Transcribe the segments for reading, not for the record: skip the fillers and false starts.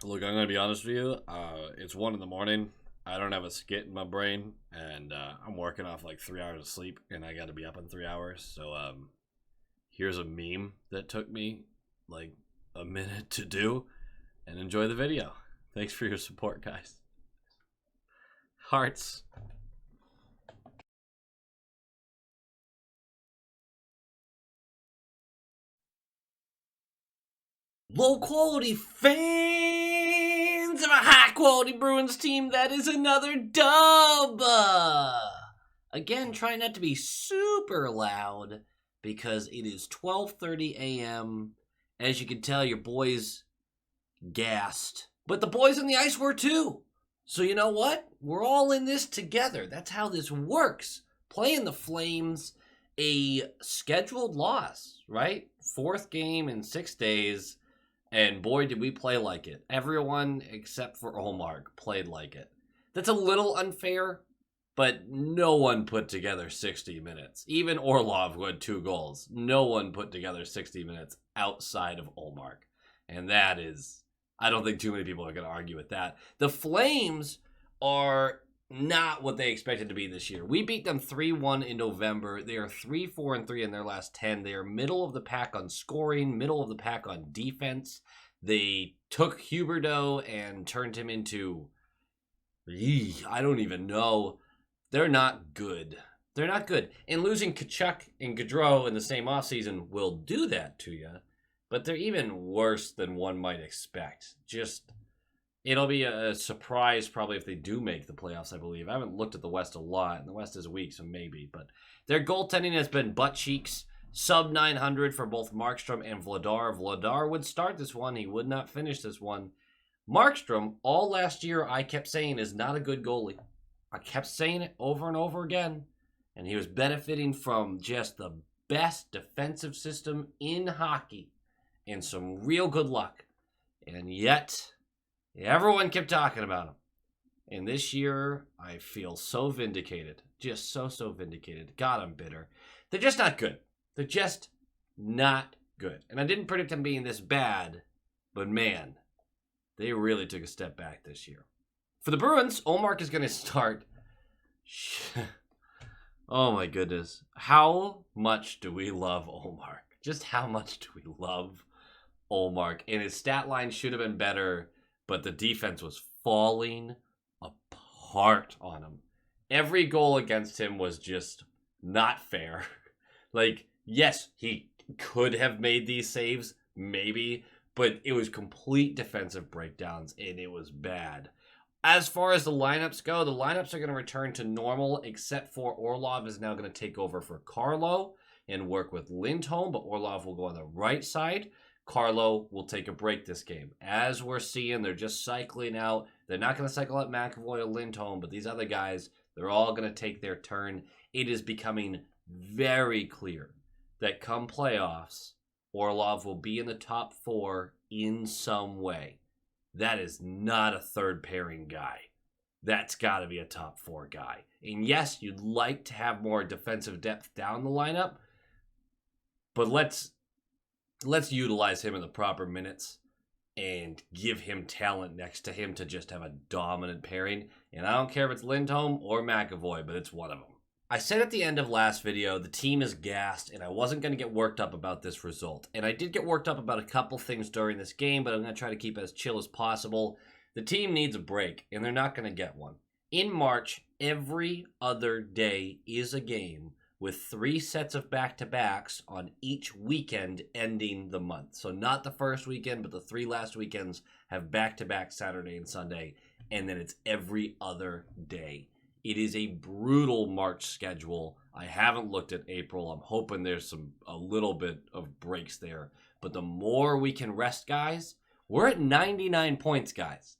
Look, I'm gonna be honest with you. It's 1 in the morning. I don't have a skit in my brain, and I'm working off like 3 hours of sleep, and I got to be up in 3 hours. So, here's a meme that took me like a minute to do, and enjoy the video. Thanks for your support, guys. Hearts. Low quality fans of a high quality Bruins team, that is another dub. Again, try not to be super loud because it is 12:30 a.m. As you can tell, your boys gassed, but the boys on the ice were too. So you know what? We're all in this together. That's how this works. Playing the Flames, a scheduled loss, right? 4th game in 6 days. And boy, did we play like it. Everyone except for Olmark played like it. That's a little unfair, but no one put together 60 minutes. Even Orlov, who had 2 goals, no one put together 60 minutes outside of Olmark. And that is, I don't think too many people are going to argue with that. The Flames are not what they expected to be this year. We beat them 3-1 in November. They are 3-4-3 in their last 10. They are middle of the pack on scoring, middle of the pack on defense. They took Huberdeau and turned him into, I don't even know. They're not good. They're not good. And losing Kachuk and Gaudreau in the same offseason will do that to you. But they're even worse than one might expect. It'll be a surprise probably if they do make the playoffs, I believe. I haven't looked at the West a lot, and the West is weak, so maybe. But their goaltending has been butt cheeks. Sub 900 for both Markstrom and Vladar. Vladar would start this one. He would not finish this one. Markstrom, all last year, I kept saying is not a good goalie. I kept saying it over and over again. And he was benefiting from just the best defensive system in hockey and some real good luck. And yet, everyone kept talking about him. And this year, I feel so vindicated. Just so vindicated. God, I'm bitter. They're just not good. They're just not good. And I didn't predict them being this bad, but man, they really took a step back this year. For the Bruins, Olmark is going to start. Oh my goodness. How much do we love Olmark? Just how much do we love Olmark? And his stat line should have been better, but the defense was falling apart on him. Every goal against him was just not fair. Like, yes, he could have made these saves, maybe, but it was complete defensive breakdowns, and it was bad. As far as the lineups go, the lineups are going to return to normal, except for Orlov is now going to take over for Carlo and work with Lindholm, but Orlov will go on the right side. Carlo will take a break this game. As we're seeing, they're just cycling out. They're not going to cycle out McAvoy or Lindholm, but these other guys, they're all going to take their turn. It is becoming very clear that come playoffs, Orlov will be in the top 4 in some way. That is not a third pairing guy. That's got to be a top 4 guy. And yes, you'd like to have more defensive depth down the lineup, but let's utilize him in the proper minutes and give him talent next to him to just have a dominant pairing. And I don't care if it's Lindholm or McAvoy, but it's one of them. I said at the end of last video, the team is gassed, and I wasn't going to get worked up about this result. And I did get worked up about a couple things during this game, but I'm going to try to keep it as chill as possible. The team needs a break, and they're not going to get one. In March, every other day is a game with 3 sets of back-to-backs on each weekend ending the month. So not the first weekend, but the 3 last weekends have back-to-back Saturday and Sunday, and then it's every other day. It is a brutal March schedule. I haven't looked at April. I'm hoping there's a little bit of breaks there. But the more we can rest guys, we're at 99 points, guys.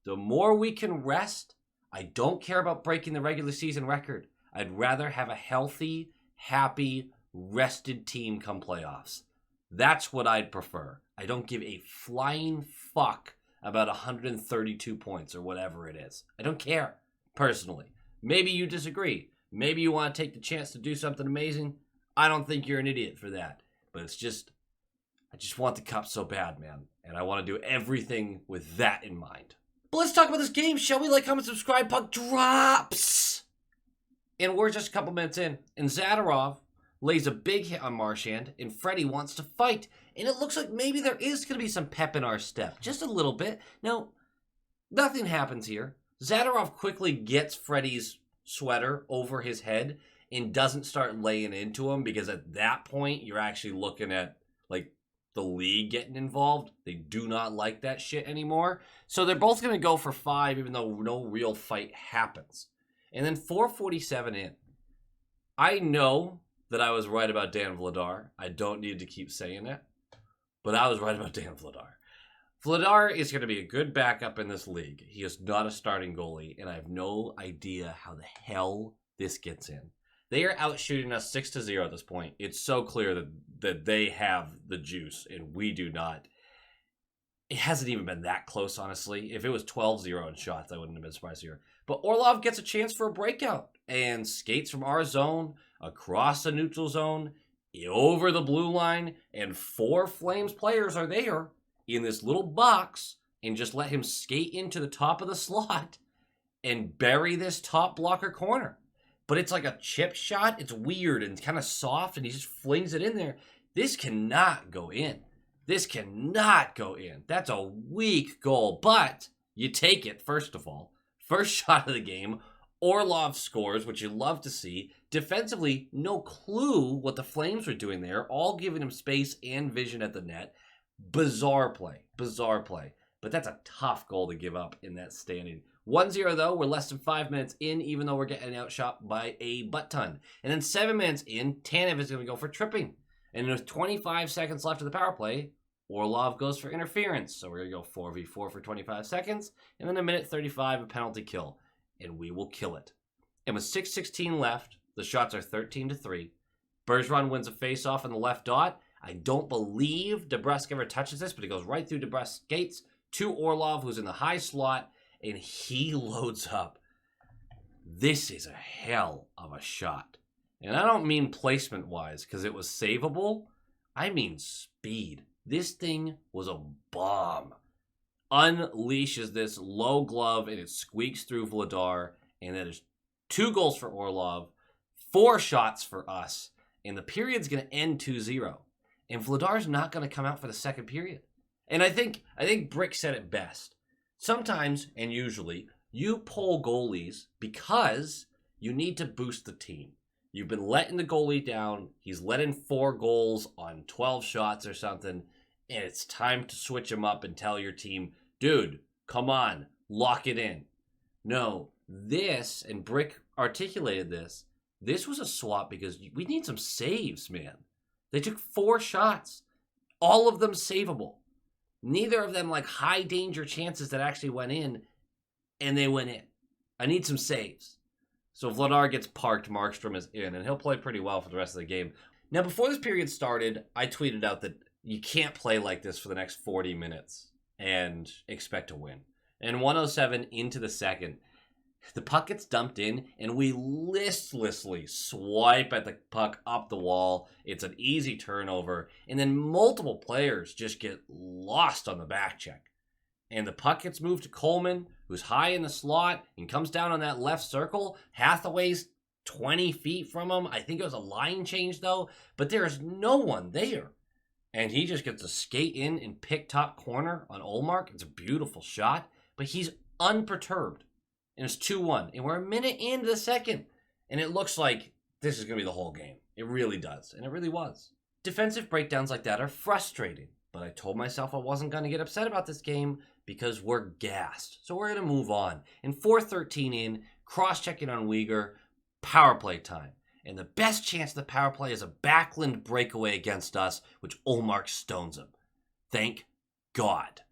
The more we can rest, I don't care about breaking the regular season record. I'd rather have a healthy, happy, rested team come playoffs. That's what I'd prefer. I don't give a flying fuck about 132 points or whatever it is. I don't care, personally. Maybe you disagree. Maybe you want to take the chance to do something amazing. I don't think you're an idiot for that. But it's just, I just want the cup so bad, man. And I want to do everything with that in mind. But let's talk about this game, shall we? Like, comment, subscribe, puck drops! And we're just a couple minutes in, and Zadorov lays a big hit on Marchand, and Freddie wants to fight. And it looks like maybe there is going to be some pep in our step. Just a little bit. No, nothing happens here. Zadorov quickly gets Freddie's sweater over his head and doesn't start laying into him, because at that point, you're actually looking at, like, the league getting involved. They do not like that shit anymore. So they're both going to go for 5, even though no real fight happens. And then 4:47 in. I know that I was right about Dan Vladar. I don't need to keep saying it. But I was right about Dan Vladar. Vladar is going to be a good backup in this league. He is not a starting goalie, and I have no idea how the hell this gets in. They are outshooting us 6-0 at this point. It's so clear that they have the juice, and we do not. It hasn't even been that close, honestly. If it was 12-0 in shots, I wouldn't have been surprised here. But Orlov gets a chance for a breakout and skates from our zone, across the neutral zone, over the blue line, and 4 Flames players are there in this little box, and just let him skate into the top of the slot and bury this top blocker corner. But it's like a chip shot. It's weird and kind of soft, and he just flings it in there. This cannot go in. This cannot go in. That's a weak goal, but you take it, first of all. First shot of the game, Orlov scores, which you love to see. Defensively, no clue what the Flames were doing there, all giving him space and vision at the net. Bizarre play. But that's a tough goal to give up in that standing. 1-0 though, we're less than 5 minutes in, even though we're getting outshot by a butt ton. And then 7 minutes in, Tanev is going to go for tripping. And there's 25 seconds left of the power play. Orlov goes for interference. So we're going to go 4v4 for 25 seconds. And then a minute 35, a penalty kill. And we will kill it. And with 6:16 left, the shots are 13-3. Bergeron wins a face-off on the left dot. I don't believe DeBrusk ever touches this, but it goes right through DeBrusk's skates to Orlov, who's in the high slot, and he loads up. This is a hell of a shot. And I don't mean placement-wise, because it was savable. I mean speed. This thing was a bomb. Unleashes this low glove, and it squeaks through Vladar, and then there's 2 goals for Orlov, 4 shots for us, and the period's going to end 2-0. And Vladar's not going to come out for the second period. And I think Brick said it best. Sometimes, and usually, you pull goalies because you need to boost the team. You've been letting the goalie down. He's let in 4 goals on 12 shots or something. And it's time to switch him up and tell your team, dude, come on, lock it in. No, this, and Brick articulated this, this was a swap because we need some saves, man. They took 4 shots, all of them savable. Neither of them like high danger chances that actually went in, and they went in. I need some saves. So Vladar gets parked, Markstrom is in, and he'll play pretty well for the rest of the game. Now, before this period started, I tweeted out that you can't play like this for the next 40 minutes and expect to win. And 107 into the second, the puck gets dumped in, and we listlessly swipe at the puck up the wall. It's an easy turnover, and then multiple players just get lost on the back check. And the puck gets moved to Coleman, who's high in the slot, and comes down on that left circle. Hathaway's 20 feet from him. I think it was a line change, though, but there is no one there. And he just gets to skate in and pick top corner on Ullmark. It's a beautiful shot, but he's unperturbed. And it's 2-1. And we're a minute into the second. And it looks like this is going to be the whole game. It really does. And it really was. Defensive breakdowns like that are frustrating. But I told myself I wasn't going to get upset about this game because we're gassed. So we're going to move on. And 4:13 in, cross-checking on Uyghur, power play time. And the best chance of the power play is a Backlund breakaway against us, which Ullmark stones him. Thank God.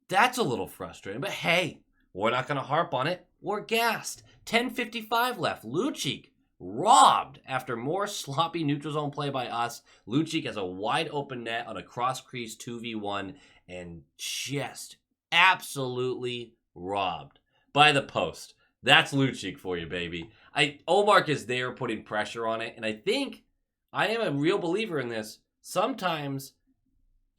That's a little frustrating, but hey, we're not going to harp on it. We're gassed. 10:55 left. Lucic robbed after more sloppy neutral zone play by us. Lucic has a wide open net on a cross crease 2v1 and just absolutely robbed by the post. That's Lucic for you, baby. Ullmark is there putting pressure on it, and I think I am a real believer in this. Sometimes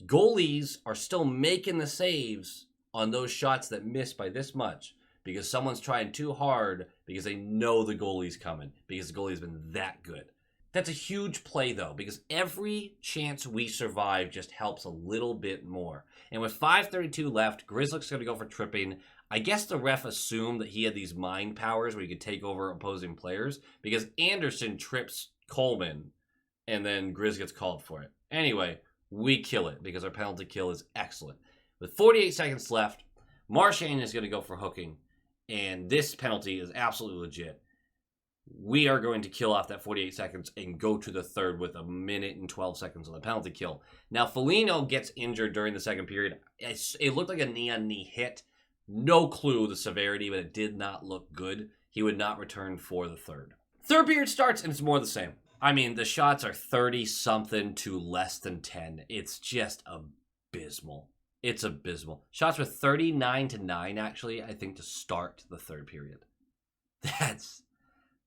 goalies are still making the saves on those shots that miss by this much because someone's trying too hard because they know the goalie's coming because the goalie's been that good. That's a huge play, though, because every chance we survive just helps a little bit more. And with 5:32 left, Grizzlick's going to go for tripping. I guess the ref assumed that he had these mind powers where he could take over opposing players because Anderson trips Coleman, and then Grizz gets called for it. Anyway, we kill it because our penalty kill is excellent. With 48 seconds left, Marchand is going to go for hooking, and this penalty is absolutely legit. We are going to kill off that 48 seconds and go to the third with a minute and 12 seconds on the penalty kill. Now, Foligno gets injured during the second period. It looked like a knee-on-knee hit. No clue the severity, but it did not look good. He would not return for the third. Third period starts, and it's more the same. I mean, the shots are 30-something to less than 10. It's just abysmal. It's abysmal. Shots were 39-9, actually, I think, to start the third period.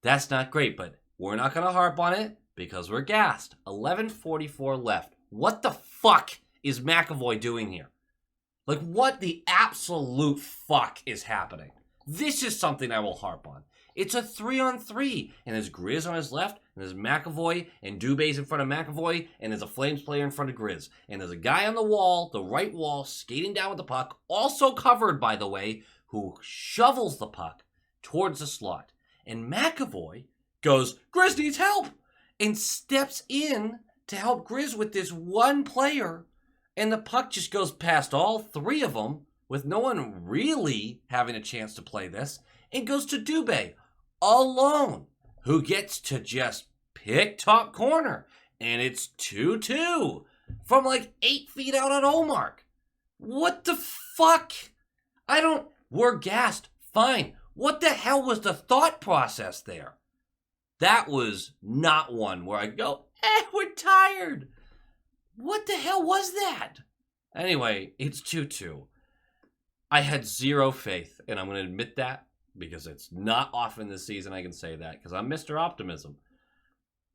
That's not great, but we're not going to harp on it because we're gassed. 11:44 left. What the fuck is McAvoy doing here? Like, what the absolute fuck is happening? This is something I will harp on. It's a 3-on-3, and there's Grizz on his left, and there's McAvoy, and Dubé's in front of McAvoy, and there's a Flames player in front of Grizz. And there's a guy on the wall, the right wall, skating down with the puck, also covered, by the way, who shovels the puck towards the slot. And McAvoy goes, Grizz needs help, and steps in to help Grizz with this one player, and the puck just goes past all three of them with no one really having a chance to play this, and goes to Dubé alone, who gets to just pick top corner, and it's 2-2 from like 8 feet out on Ullmark. What the fuck? We're gassed. Fine. What the hell was the thought process there? That was not one where I go, we're tired. What the hell was that? Anyway, it's 2-2. I had zero faith, and I'm going to admit that because it's not often this season I can say that because I'm Mr. Optimism.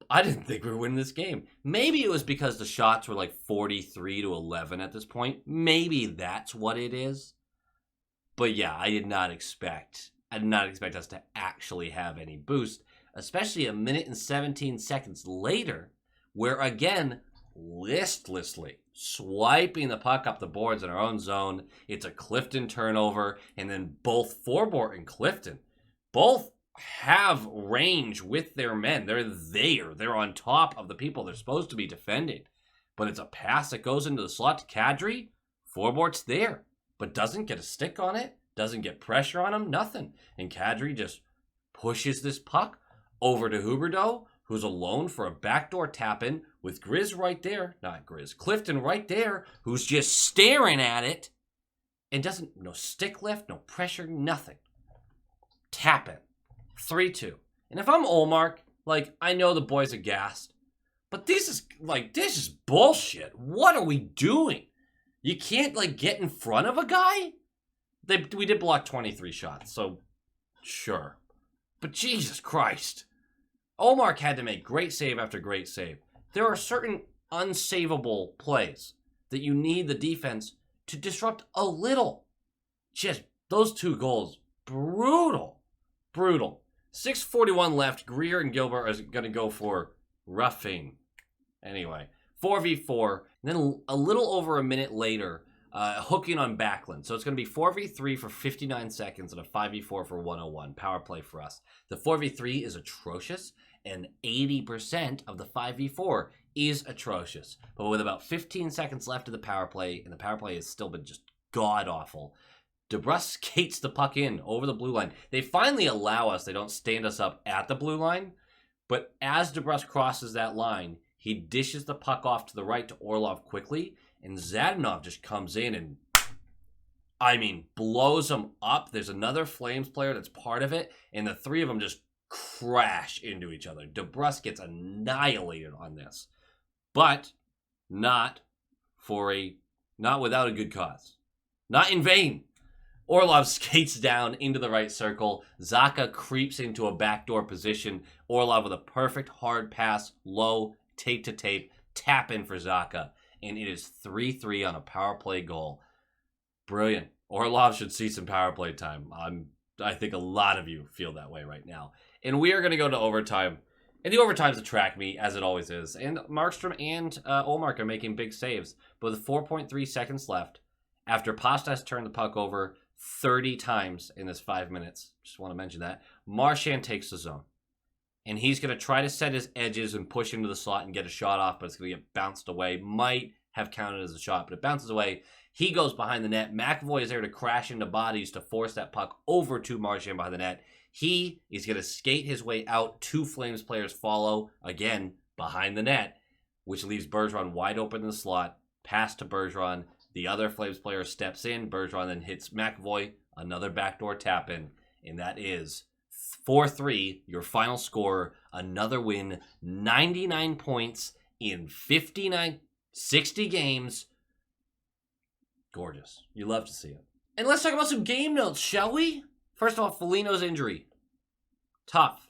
I didn't think we were winning this game. Maybe it was because the shots were like 43-11 at this point. Maybe that's what it is. But yeah, I did not expect us to actually have any boost, especially a minute and 17 seconds later, where again, listlessly swiping the puck up the boards in our own zone. It's a Clifton turnover, and then both Forbort and Clifton both have range with their men. They're there. They're on top of the people they're supposed to be defending. But it's a pass that goes into the slot to Kadri. Forbort's there, but doesn't get a stick on it, doesn't get pressure on him, nothing. And Kadri just pushes this puck over to Huberdeau, who's alone for a backdoor tap-in with Grizz right there. Not Grizz. Clifton right there, who's just staring at it and no stick lift, no pressure, nothing. Tap-in. 3-2. And if I'm Ullmark, I know the boys are gassed, but this is bullshit. What are we doing? You can't, get in front of a guy? We did block 23 shots, so sure. But Jesus Christ. Ullmark had to make great save after great save. There are certain unsavable plays that you need the defense to disrupt a little. Just those two goals, brutal. Brutal. 6:41 left. Greer and Gilbert are going to go for roughing. Anyway, 4v4. And then a little over a minute later, hooking on Backlund. So it's going to be 4v3 for 59 seconds and a 5v4 for 101. Power play for us. The 4v3 is atrocious, and 80% of the 5v4 is atrocious. But with about 15 seconds left of the power play, and the power play has still been just god-awful, DeBrusk skates the puck in over the blue line. They finally allow us. They don't stand us up at the blue line. But as DeBrusk crosses that line, he dishes the puck off to the right to Orlov quickly. And Zadanov just comes in and, blows him up. There's another Flames player that's part of it. And the three of them just crash into each other. DeBrusk gets annihilated on this. But not without a good cause. Not in vain. Orlov skates down into the right circle. Zacha creeps into a backdoor position. Orlov with a perfect hard pass, low, tape to tape, tap in for Zacha. and it is 3-3 on a power play goal. Brilliant. Orlov should see some power play time. I think a lot of you feel that way right now. And we are going to go to overtime. And the overtime's a track meet, as it always is. And Markstrom and Ullmark are making big saves. But with 4.3 seconds left, after Pasta has turned the puck over 30 times in this 5 minutes, just want to mention that, Marchand takes the zone. And he's going to try to set his edges and push into the slot and get a shot off, but it's going to get bounced away. Might have counted as a shot, but it bounces away. He goes behind the net. McAvoy is there to crash into bodies to force that puck over to Marchand behind the net. He is going to skate his way out. 2 Flames players follow, again, behind the net, which leaves Bergeron wide open in the slot. Pass to Bergeron. The other Flames player steps in. Bergeron then hits McAvoy. Another backdoor tap in. And that is 4-3, your final score. Another win. 99 points in 60 games. Gorgeous. You love to see it. And let's talk about some game notes, shall we? First of all, Foligno's injury. Tough.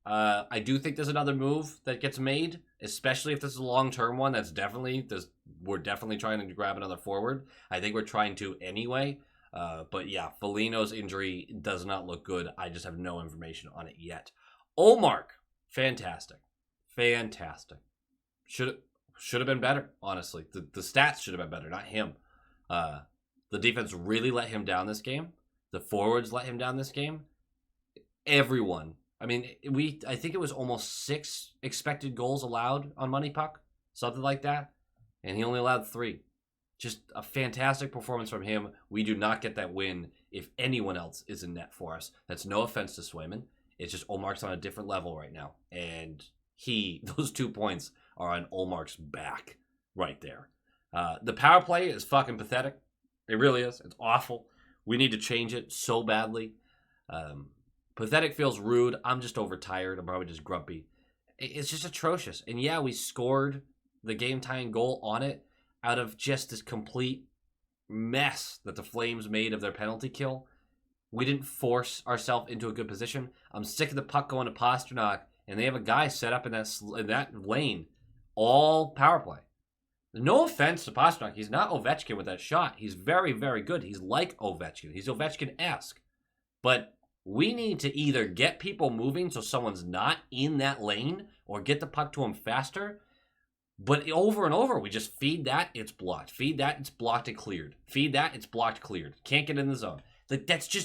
I do think there's another move that gets made, especially if this is a long-term one. We're definitely trying to grab another forward. I think we're trying to anyway. But yeah, Foligno's injury does not look good. I just have no information on it yet. Ullmark, fantastic. Should have been better, honestly. The stats should have been better, not him. The defense really let him down this game. The forwards let him down this game. Everyone. I mean, I think it was almost 6 expected goals allowed on Money Puck, something like that, and he only allowed 3. Just a fantastic performance from him. We do not get that win if anyone else is in net for us. That's no offense to Swayman. It's just Ullmark's on a different level right now, and those 2 points are on Ullmark's back right there. The power play is fucking pathetic. It really is. It's awful. We need to change it so badly. Pathetic feels rude. I'm just overtired. I'm probably just grumpy. It's just atrocious. And yeah, we scored the game-tying goal on it out of just this complete mess that the Flames made of their penalty kill. We didn't force ourselves into a good position. I'm sick of the puck going to Pastrnak, and they have a guy set up in that lane, all power play. No offense to Pastrnak. He's not Ovechkin with that shot. He's very, very good. He's like Ovechkin. He's Ovechkin-esque. But we need to either get people moving so someone's not in that lane or get the puck to him faster. But over and over, we just feed that, it's blocked. Feed that, it's blocked and cleared. Feed that, it's blocked, cleared. Can't get in the zone. That's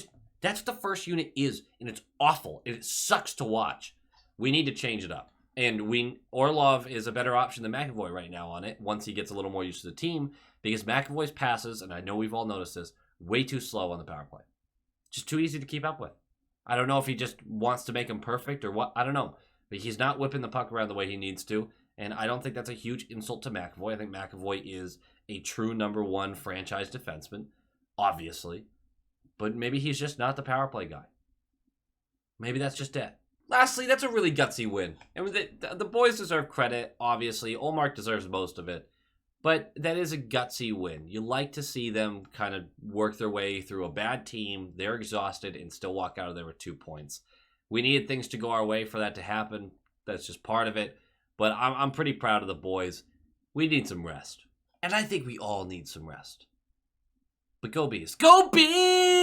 what the first unit is, and it's awful. And it sucks to watch. We need to change it up. And Orlov is a better option than McAvoy right now on it once he gets a little more used to the team, because McAvoy's passes, and I know we've all noticed this, way too slow on the power play. Just too easy to keep up with. I don't know if he just wants to make him perfect or what. I don't know. But he's not whipping the puck around the way he needs to, and I don't think that's a huge insult to McAvoy. I think McAvoy is a true number 1 franchise defenseman, obviously. But maybe he's just not the power play guy. Maybe that's just it. Lastly, that's a really gutsy win. And the boys deserve credit, obviously. Ullmark deserves most of it. But that is a gutsy win. You like to see them kind of work their way through a bad team. They're exhausted and still walk out of there with 2 points. We needed things to go our way for that to happen. That's just part of it. But I'm pretty proud of the boys. We need some rest. And I think we all need some rest. But go Bees. Go Bees!